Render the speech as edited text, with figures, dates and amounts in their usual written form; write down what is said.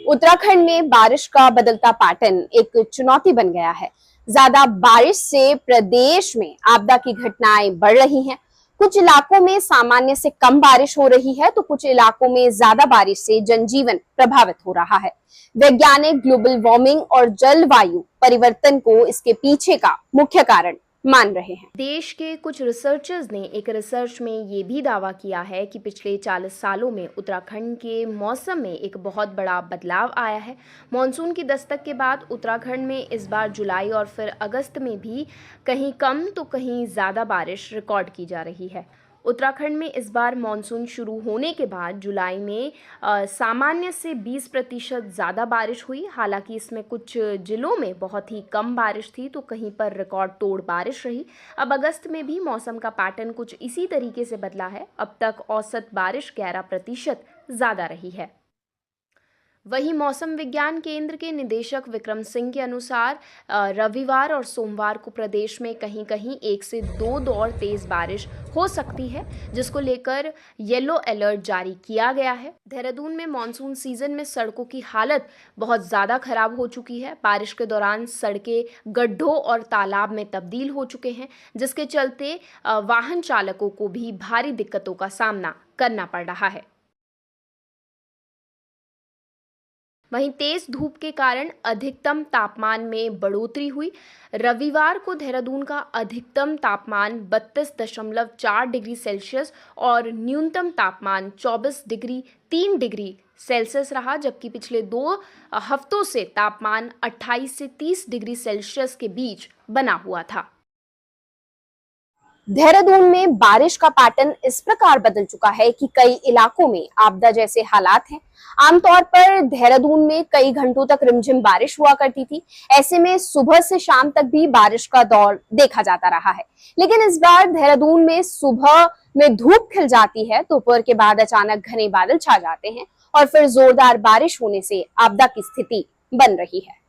उत्तराखंड में बारिश का बदलता पैटर्न एक चुनौती बन गया है। ज्यादा बारिश से प्रदेश में आपदा की घटनाएं बढ़ रही हैं। कुछ इलाकों में सामान्य से कम बारिश हो रही है, तो कुछ इलाकों में ज्यादा बारिश से जनजीवन प्रभावित हो रहा है। वैज्ञानिक ग्लोबल वार्मिंग और जलवायु परिवर्तन को इसके पीछे का मुख्य कारण मान रहे हैं। देश के कुछ रिसर्चर्स ने एक रिसर्च में ये भी दावा किया है कि पिछले 40 सालों में उत्तराखंड के मौसम में एक बहुत बड़ा बदलाव आया है। मॉनसून की दस्तक के बाद उत्तराखंड में इस बार जुलाई और फिर अगस्त में भी कहीं कम तो कहीं ज़्यादा बारिश रिकॉर्ड की जा रही है। उत्तराखंड में इस बार मानसून शुरू होने के बाद जुलाई में सामान्य से 20% ज़्यादा बारिश हुई। हालांकि इसमें कुछ जिलों में बहुत ही कम बारिश थी तो कहीं पर रिकॉर्ड तोड़ बारिश रही। अब अगस्त में भी मौसम का पैटर्न कुछ इसी तरीके से बदला है। अब तक औसत बारिश 11% ज़्यादा रही है। वहीं मौसम विज्ञान केंद्र के निदेशक विक्रम सिंह के अनुसार रविवार और सोमवार को प्रदेश में कहीं कहीं 1 से 2 दौर तेज बारिश हो सकती है, जिसको लेकर येलो अलर्ट जारी किया गया है। देहरादून में मानसून सीजन में सड़कों की हालत बहुत ज़्यादा खराब हो चुकी है। बारिश के दौरान सड़कें गड्ढों और तालाब में तब्दील हो चुके हैं, जिसके चलते वाहन चालकों को भी भारी दिक्कतों का सामना करना पड़ रहा है। वहीं तेज धूप के कारण अधिकतम तापमान में बढ़ोतरी हुई। रविवार को देहरादून का अधिकतम तापमान 32.4 डिग्री सेल्सियस और न्यूनतम तापमान 24.3 डिग्री सेल्सियस रहा, जबकि पिछले 2 हफ्तों से तापमान 28 से 30 डिग्री सेल्सियस के बीच बना हुआ था। देहरादून में बारिश का पैटर्न इस प्रकार बदल चुका है कि कई इलाकों में आपदा जैसे हालात हैं। आमतौर पर देहरादून में कई घंटों तक रिमझिम बारिश हुआ करती थी। ऐसे में सुबह से शाम तक भी बारिश का दौर देखा जाता रहा है। लेकिन इस बार देहरादून में सुबह में धूप खिल जाती है, दोपहर के बाद अचानक घने बादल छा जाते हैं और फिर जोरदार बारिश होने से आपदा की स्थिति बन रही है।